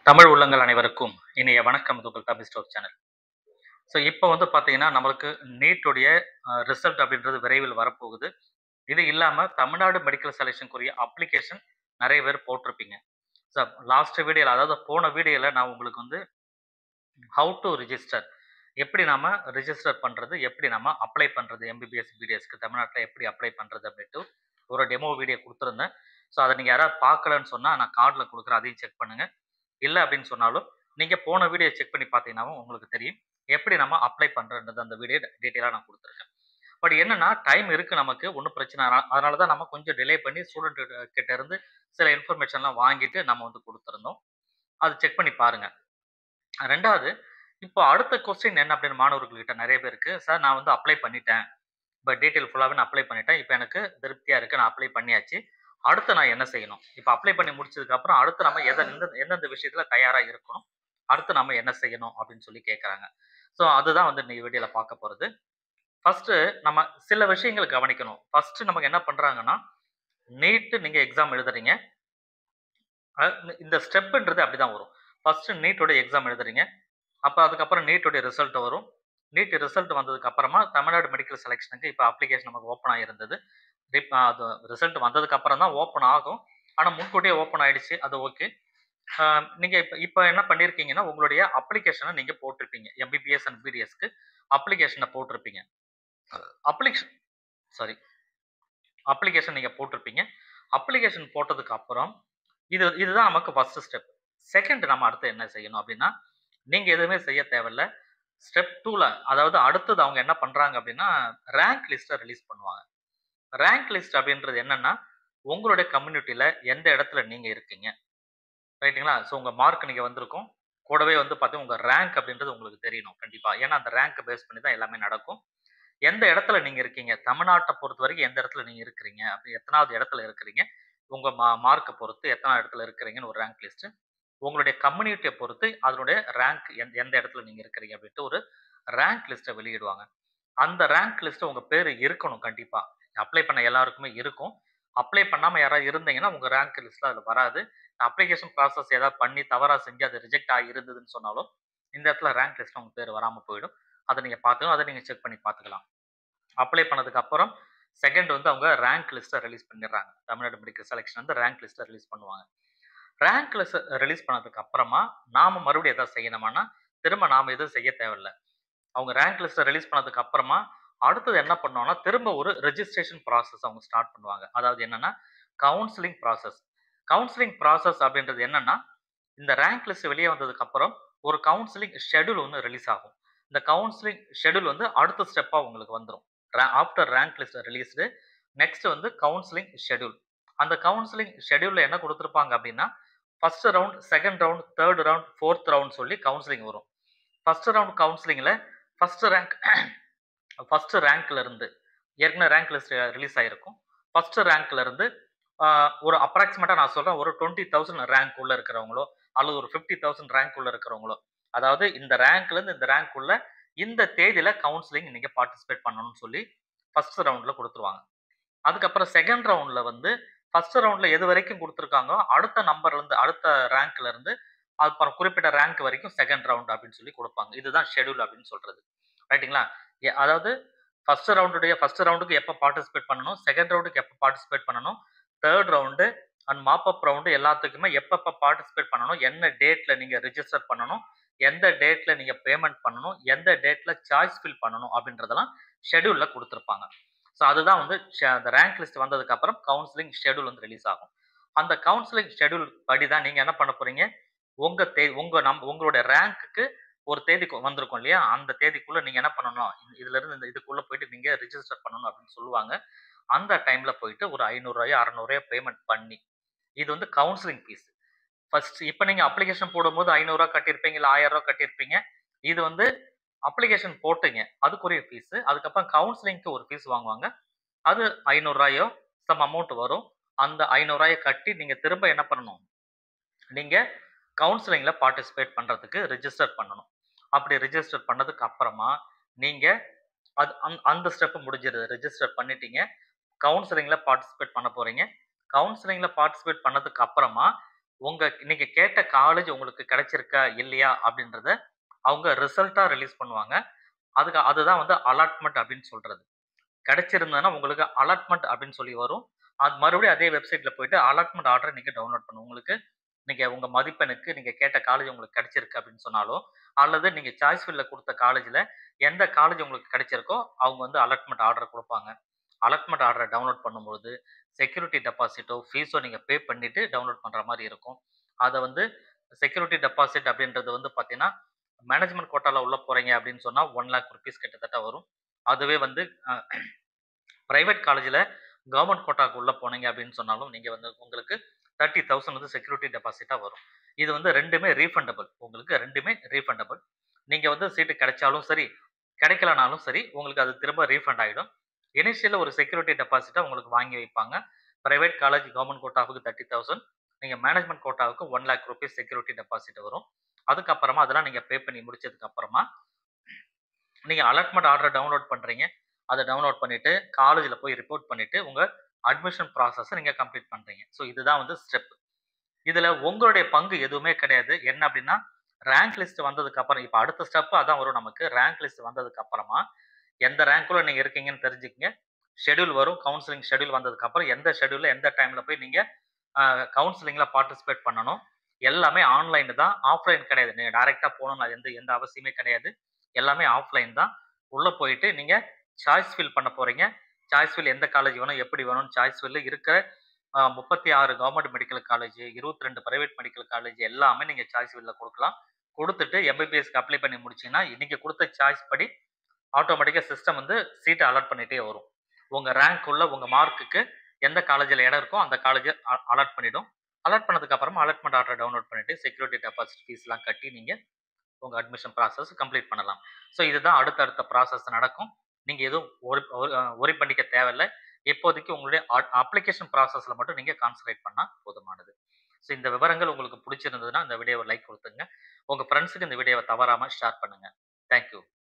தமிழ் உள்ளங்கள் அனைவருக்கும் இனிய வணக்கம். இது உங்கள் தமிழ் ஸ்டோர் சேனல். ஸோ இப்போ வந்து பார்த்தீங்கன்னா, நம்மளுக்கு நீட்டுடைய ரிசல்ட் அப்படின்றது விரைவில் வரப்போகுது. இது இல்லாம தமிழ்நாடு மெடிக்கல் செலக்ஷனுக்குரிய அப்ளிகேஷன் நெறைய பேர் போட்டிருப்பீங்க. ஸோ லாஸ்ட் வீடியோல அதாவது போன வீடியோல நான் உங்களுக்கு வந்து ஹவ் டூ ரிஜிஸ்டர் எப்படி நாம ரிஜிஸ்டர் பண்றது, எப்படி நம்ம அப்ளை பண்றது எம்பிபிஎஸ், பிடிஎஸ்க்கு தமிழ்நாட்டுல எப்படி அப்ளை பண்றது அப்படின்ட்டு ஒரு டெமோ வீடியோ குடுத்திருந்தேன். ஸோ அத நீங்க யாராவது பார்க்கலன்னு சொன்னா நான் கார்ட்ல குடுக்குறேன். அதையும் செக் பண்ணுங்க. இல்ல அப்படின்னு சொன்னாலும், நீங்க போன வீடியோ செக் பண்ணி பார்த்தீங்கன்னாவும் உங்களுக்கு தெரியும். எப்படி நம்ம அப்ளை பண்றதுன்றது அந்த வீடியோ டீட்டெயிலா நான் குடுத்துருக்கேன். பட் என்னன்னா டைம் இருக்கு நமக்கு. ஒண்ணும் பிரச்சனை அதனால தான் நம்ம கொஞ்சம் டிலே பண்ணி ஸ்டூடண்ட் கிட்ட இருந்து சில இன்ஃபர்மேஷன்லாம் வாங்கிட்டு நம்ம வந்து குடுத்திருந்தோம். அது செக் பண்ணி பாருங்க. 2வது இப்போ அடுத்த கொஸ்டின் என்ன அப்படின்னு மாணவர்கள்கிட்ட நெறைய பேருக்கு, சார் நான் வந்து அப்ளை பண்ணிட்டேன். இப்ப டீட்டெயில் ஃபுல்லாவே நான் அப்ளை பண்ணிட்டேன். இப்ப எனக்கு திருப்தியா இருக்கு. நான் அப்ளை பண்ணியாச்சு. அடுத்து நான் என்ன செய்யணும்? இப்ப அப்ளை பண்ணி முடிச்சதுக்கு அப்புறம் அடுத்து நம்ம எந்தெந்த விஷயத்துல தயாரா இருக்கணும்? அடுத்து நம்ம என்ன செய்யணும்? அப்படின்னு சொல்லி கேட்கறாங்க. ஸோ அதுதான் வந்து இன்னைக்கு வீடியோல பார்க்க போறது. ஃபர்ஸ்ட்டு நம்ம சில விஷயங்கள் கவனிக்கணும். ஃபர்ஸ்ட்டு நமக்கு என்ன பண்றாங்கன்னா, நீட் நீங்க எக்ஸாம் எழுதுறீங்க. இந்த ஸ்டெப்ன்றது அப்படிதான் வரும். ஃபர்ஸ்ட்டு நீட்டோட எக்ஸாம் எழுதுறீங்க. அப்ப அதுக்கப்புறம் நீட்டோட ரிசல்ட் வரும். நீட் ரிசல்ட் வந்ததுக்கு அப்புறமா தமிழ்நாடு மெடிக்கல் செலக்ஷனுக்கு இப்ப அப்ளிகேஷன் நமக்கு ஓப்பன் ஆகியிருந்தது. அது ரிசல்ட் வந்ததுக்கு அப்புறம் தான் ஓப்பன் ஆகும். ஆனா முன்கூட்டியே ஓப்பன் ஆயிடுச்சு. அது ஓகே. அ நீங்க இப்ப இப்ப என்ன பண்ணியிருக்கீங்கன்னா, உங்களுடைய அப்ளிகேஷன நீங்க போட்டிருப்பீங்க. எம்பிபிஎஸ் அண்ட் பிடிஎஸ்க்கு அப்ளிகேஷன போட்டிருப்பீங்க. அப்ளிகேஷன் சாரி அப்ளிகேஷன் நீங்க போட்டிருப்பீங்க. அப்ளிகேஷன் போட்டதுக்கு அப்புறம் இதுதான் நமக்கு ஃபர்ஸ்ட் ஸ்டெப். செகண்ட் நம்ம அடுத்து என்ன செய்யணும் அப்டின்னா, நீங்க எதுவுமே செய்ய தேவையில்ல. ஸ்டெப் 2ல அதாவது அடுத்தது அவங்க என்ன பண்றாங்க அப்டின்னா, ரேங்க் லிஸ்ட்ட ரிலீஸ் பண்ணுவாங்க. ரேங்க் லிஸ்ட் அப்படின்றது என்னன்னா, உங்களுடைய கம்யூனிட்டில எந்த இடத்துல நீங்க இருக்கீங்க. ரைட்டுங்களா? ஸோ உங்க மார்க் நீங்க வந்திருக்கும். கூடவே வந்து பார்த்தீங்கன்னா, உங்க ரேங்க் அப்படின்றது உங்களுக்கு தெரியணும் கண்டிப்பா. ஏன்னா அந்த ரேங்க்க பேஸ் பண்ணி தான் எல்லாமே நடக்கும். எந்த இடத்துல நீங்க இருக்கீங்க? தமிழ்நாட்ட பொறுத்தவரைக்கும் எந்த இடத்துல நீங்க இருக்கிறீங்க? அப்படி எத்தனாவது இடத்துல இருக்கிறீங்க? உங்க மார்க்க பொறுத்து எத்தனாவது இடத்துல இருக்கிறீங்கன்னு ஒரு ரேங்க் லிஸ்ட். உங்களுடைய கம்யூனிட்டிய பொறுத்து அதனுடைய ரேங்க் எந்த இடத்துல நீங்க இருக்கிறீங்க அப்படின்ட்டு ஒரு ரேங்க் லிஸ்ட்ட வெளியிடுவாங்க. அந்த ரேங்க் லிஸ்ட்ல உங்க பேரு இருக்கணும் கண்டிப்பா. அப்ளை பண்ண எல்லாருக்குமே இருக்கும். அப்ளை பண்ணாம யாராவது இருந்தீங்கன்னா, உங்க ரேங்க் லிஸ்ட்ல அதுல வராது. அப்ளிகேஷன் ப்ராசஸ் ஏதாவது பண்ணி தவறா செஞ்சு அது ரிஜெக்ட் ஆகி இருந்ததுன்னு சொன்னாலும், இந்த இடத்துல ரேங்க் லிஸ்ட்ல உங்க பேர் வராம போயிடும். அத நீங்க பார்த்துக்கணும். அத நீங்க செக் பண்ணி பார்த்துக்கலாம். அப்ளை பண்ணதுக்கு அப்புறம் செகண்ட் வந்து அவங்க ரேங்க் லிஸ்ட்ட ரிலீஸ் பண்ணிடுறாங்க. தமிழ்நாடு மெடிக்கல் செலக்ஷன் வந்து ரேங்க் லிஸ்ட்ட ரிலீஸ் பண்ணுவாங்க. ரேங்க் லிஸ்ட் ரிலீஸ் பண்ணதுக்கு அப்புறமா, நாம மறுபடியும் எதாவது செய்யணுமான்னா, திரும்ப நாம எதுவும் செய்ய தேவையில்ல. அவங்க ரேங்க் லிஸ்ட்ட ரிலீஸ் பண்ணதுக்கு அப்புறமா, அடுத்தது என்ன பண்ணுவாங்கன்னா, திரும்ப ஒரு ரெஜிஸ்ட்ரேஷன் ப்ராசஸ் அவங்க ஸ்டார்ட் பண்ணுவாங்க. அதாவது என்னன்னா, கவுன்சிலிங் ப்ராசஸ். கவுன்சிலிங் ப்ராசஸ் அப்படின்றது என்னன்னா, இந்த ரேங்க் லிஸ்ட் வெளிய வந்ததுக்கு அப்புறம், ஒரு கவுன்சிலிங் ஷெட்யூல் ஒண்ணு ரிலீஸ் ஆகும். இந்த கவுன்சிலிங் ஷெட்யூல் வந்து அடுத்த ஸ்டெப்பா உங்களுக்கு வந்துரும். After rank list released, next வந்து கவுன்சிலிங் ஷெட்யூல். அந்த கவுன்சிலிங் ஷெட்யூல்ல என்ன குடுத்திருப்பாங்க அப்படின்னா, 1 ரவுண்ட், 2ண்ட் ரவுண்ட், 3ர்ட் ரவுண்ட், 4த் ரவுண்ட் சொல்லி கவுன்சிலிங் வரும். 1 ரவுண்ட் கவுன்சிலிங்ல ஃபர்ஸ்ட் ரேங்க் ஃபர்ஸ்ட் ரேங்க்ல இருந்து ஏற்கனவே ரேங்க் லிஸ்ட் ரிலீஸ் ஆயிருக்கும். ஃபர்ஸ்ட் ரேங்க்ல இருந்து ஒரு அப்ராக்ஸிமேட்டா நான் சொல்றேன். ஒரு 20,000 ரேங்க் உள்ள இருக்கிறவங்களோ, அல்லது ஒரு 50,000 ரேங்க் உள்ள இருக்கிறவங்களோ, அதாவது இந்த ரேங்க்ல இருந்து இந்த ரேங்க் உள்ள இந்த தேதியில கவுன்சிலிங் நீங்க பார்ட்டிசிபேட் பண்ணணும்னு சொல்லி ஃபர்ஸ்ட் ரவுண்ட்ல குடுத்துருவாங்க. அதுக்கப்புறம் 2ண்ட் ரவுண்ட்ல வந்து ஃபர்ஸ்ட் ரவுண்ட்ல எது வரைக்கும் குடுத்துருக்காங்களோ, அடுத்த நம்பர்ல இருந்து அடுத்த ரேங்க்ல இருந்து அப்புறம் குறிப்பிட்ட ரேங்க் வரைக்கும் 2ண்ட் ரவுண்ட் அப்படின்னு சொல்லி குடுப்பாங்க. இதுதான் ஷெட்யூல் அப்படின்னு சொல்றது. ரைட்டுங்களா? அதாவது ஃபர்ஸ்ட் ரவுண்டுக்கு எப்ப பார்ட்டிசிபேட் பண்ணணும், 2ண்ட் ரவுண்டுக்கு எப்ப பார்ட்டிசிபேட் பண்ணணும், third round and mop up round எல்லாத்துக்குமே எப்பப்ப பார்ட்டிசிபேட் பண்ணணும், என்ன டேட்ல நீங்க ரிஜிஸ்டர் பண்ணணும், எந்த டேட்ல நீங்க பேமெண்ட் பண்ணணும், எந்த டேட்ல சாய்ஸ் ஃபில் பண்ணணும் அப்படின்றதெல்லாம் ஷெட்யூல்ல குடுத்திருப்பாங்க. ஸோ அதுதான் வந்து அந்த ரேங்க் லிஸ்ட் வந்ததுக்கு அப்புறம் கவுன்சிலிங் ஷெட்யூல் வந்து ரிலீஸ் ஆகும். அந்த கவுன்சிலிங் ஷெட்யூல் படி தான் நீங்க என்ன பண்ண போறீங்க, உங்களுடைய ரேங்க்குக்கு ஒரு தேதி வந்திருக்கும் இல்லையா? அந்த தேதிக்குள்ள நீங்க என்ன பண்ணணும், இதுலருந்து இந்த இதுக்குள்ள போயிட்டு நீங்க ரிஜிஸ்டர் பண்ணணும் அப்படின்னு சொல்லுவாங்க. அந்த டைம்ல போயிட்டு ஒரு ரூ. 500 ரூ. 600 பேமெண்ட் பண்ணி, இது வந்து கவுன்சிலிங் ஃபீஸ். ஃபர்ஸ்ட் இப்ப நீங்க அப்ளிகேஷன் போடும்போது ரூ. 500 கட்டியிருப்பீங்க, இல்ல ரூ. 1000 கட்டியிருப்பீங்க. இது வந்து அப்ளிகேஷன் போட்டீங்க. அதுக்குரிய ஃபீஸ். அதுக்கப்புறம் கவுன்சிலிங்க்கு ஒரு ஃபீஸ் வாங்குவாங்க. அது ரூ. 500 சம் அமௌண்ட் வரும். அந்த ரூ. 500 கட்டி நீங்க திரும்ப என்ன பண்ணணும், நீங்க கவுன்சிலிங்ல பார்ட்டிசிபேட் பண்றதுக்கு ரிஜிஸ்டர் பண்ணணும். அப்படி ரிஜிஸ்டர் பண்ணதுக்கு அப்புறமா, நீங்க அந்த ஸ்டெப் முடிஞ்சிருது. ரிஜிஸ்டர் பண்ணிட்டீங்க. கவுன்சிலிங்ல பார்ட்டிசிபேட் பண்ண போறீங்க. கவுன்சிலிங்ல பார்ட்டிசிபேட் பண்ணதுக்கு அப்புறமா, நீங்க கேட்ட காலேஜ் உங்களுக்கு கிடைச்சிருக்கா? இல்லையா? அப்படின்றத அவங்க ரிசல்ட்டா ரிலீஸ் பண்ணுவாங்க. அதுதான் வந்து அலாட்மெண்ட் அப்படின்னு சொல்றது. கிடைச்சிருந்ததுன்னா உங்களுக்கு அலாட்மெண்ட் அப்படின்னு சொல்லி வரும். அது மறுபடியும் அதே வெப்சைட்ல போயிட்டு அலாட்மெண்ட் ஆர்டர நீங்க டவுன்லோட் பண்ணணும். உங்களுக்கு நீங்க உங்க மதிப்பெண்ணுக்கு நீங்க கேட்ட காலேஜ் உங்களுக்கு கிடைச்சிருக்கு அப்படின்னு சொன்னாலோ, அல்லது நீங்க சாய்ஸ் ஃபில்ல குடுத்த காலேஜ்ல எந்த காலேஜ் உங்களுக்கு கிடைச்சிருக்கோ, அவங்க வந்து அலாட்மெண்ட் ஆர்டர் குடுப்பாங்க. அலாட்மெண்ட் ஆர்டர டவுன்லோட் பண்ணும்போது, செக்யூரிட்டி டெபாசிட்டோ, ஃபீஸோ நீங்க பே பண்ணிட்டு டவுன்லோட் பண்ற மாரி இருக்கும். அத வந்து செக்யூரிட்டி டெபாசிட் அப்படின்றது வந்து பார்த்தீங்கன்னா, மேனேஜ்மென்ட் கோட்டால உள்ள போறீங்க அப்படின்னு சொன்னா ₹1,00,000 கிட்டத்தட்ட வரும். அதுவே வந்து அ பிரைவேட் காலேஜ்ல கவர்ன்மென்ட் கோட்டாக்கு உள்ள போனீங்க அப்படின்னு சொன்னாலும், நீங்க வந்து உங்களுக்கு 30,000 வந்து செக்யூரிட்டி டெபாசிட்டா வரும். இது வந்து 2மே ரீஃபண்டபிள். உங்களுக்கு 2மே ரீஃபண்டபிள். நீங்க வந்து சீட்டு கிடைச்சாலும் சரி, கிடைக்கலனாலும் சரி, உங்களுக்கு அது திரும்ப ரீஃபண்ட் ஆயிடும். இனிஷியல்ல ஒரு செக்யூரிட்டி டெபாசிட்ட உங்களுக்கு வாங்கி வைப்பாங்க. பிரைவேட் காலேஜ் கவர்ன்மென்ட் கோட்டாவுக்கு 30,000 நீங்க மேனேஜ்மென்ட் கோட்டாவுக்கு ₹1,00,000 செக்யூரிட்டி டெபாசிட் வரும். அதுக்கப்புறமா அதெல்லாம் நீங்க பே பண்ணி முடிச்சதுக்கு அப்புறமா, நீங்க அலாட்மெண்ட் ஆர்டர டவுன்லோட் பண்றீங்க. அத டவுன்லோட் பண்ணிட்டு, காலேஜ்ல போய் ரிப்போர்ட் பண்ணிட்டு, உங்க அட்மிஷன் ப்ராசஸ நீங்க கம்ப்ளீட் பண்றீங்க. ஸோ இதுதான் வந்து ஸ்டெப். இதுல உங்களுடைய பங்கு எதுவுமே கிடையாது. என்ன அப்டின்னா, ரேங்க் லிஸ்ட் வந்ததுக்கு அப்புறம் இப்ப அடுத்த ஸ்டெப் அதான் வரும் நமக்கு. ரேங்க் லிஸ்ட் வந்ததுக்கு அப்புறமா, எந்த ரேங்க்ல நீங்க இருக்கீங்கன்னு தெரிஞ்சுக்கங்க. ஷெட்யூல் வரும். கவுன்சிலிங் ஷெட்யூல் வந்ததுக்கு அப்புறம் எந்த ஷெட்யூல்ல, எந்த டைம்ல போய் நீங்க அ கவுன்சிலிங்ல பார்ட்டிசிபேட் பண்ணணும். எல்லாமே ஆன்லைன் தான். ஆஃப்லைன் கிடையாது. நீங்க டைரக்ட்டா போணும்னு எந்த எந்த அவசியமே கிடையாது. எல்லாமே ஆஃப்லைன் தான். உள்ள போயிட்டு நீங்க சாய்ஸ் ஃபில் பண்ண போறீங்க. சாய்ஸ் ஃபில் எந்த காலேஜ் வேணும், எப்படி வேணும்னு சாய்ஸ் ஃபில் இருக்கிற 36 government medical college, 22 private medical college எல்லாமே நீங்க சாய்ஸ் ஃபில்ல குடுக்கலாம். குடுத்துட்டு எம்பிபிஎஸ்க்கு அப்ளை பண்ணி முடிச்சீங்கன்னா, நீங்க குடுத்த சாய்ஸ் படி ஆட்டோமேட்டிக்கா சிஸ்டம் வந்து சீட்ட அலாட் பண்ணிட்டே வரும். உங்க ரேங்க் உள்ள உங்க மார்க்குக்கு எந்த காலேஜ்ல இடம் இருக்கோ அந்த காலேஜ அலாட் பண்ணிடும். அலாட் பண்ணதுக்கு அப்புறமா அலாட்மெண்ட் ஆர்டர டவுன்லோட் பண்ணிட்டு செக்யூரிட்டி டெபாசிட் ஃபீஸ்லாம் கட்டி நீங்க உங்க அட்மிஷன் ப்ராசஸ் கம்ப்ளீட் பண்ணலாம். ஸோ இதுதான் அடுத்தடுத்த ப்ராசஸ் நடக்கும். நீங்க எதுவும் ஒரி பண்ணிக்க தேவையில்ல. இப்போதைக்கு உங்களுடைய அப்ளிகேஷன் ப்ராசஸ்ல மட்டும் நீங்க கான்சன்ட்ரேட் பண்ணா போதுமானது. ஸோ இந்த விவரங்கள் உங்களுக்கு புடிச்சிருந்ததுன்னா, இந்த வீடியோவ லைக் குடுத்துங்க. உங்க ஃபிரெண்ட்ஸ்க்கு இந்த வீடியோவ தவறாம ஷேர் பண்ணுங்க. Thank you.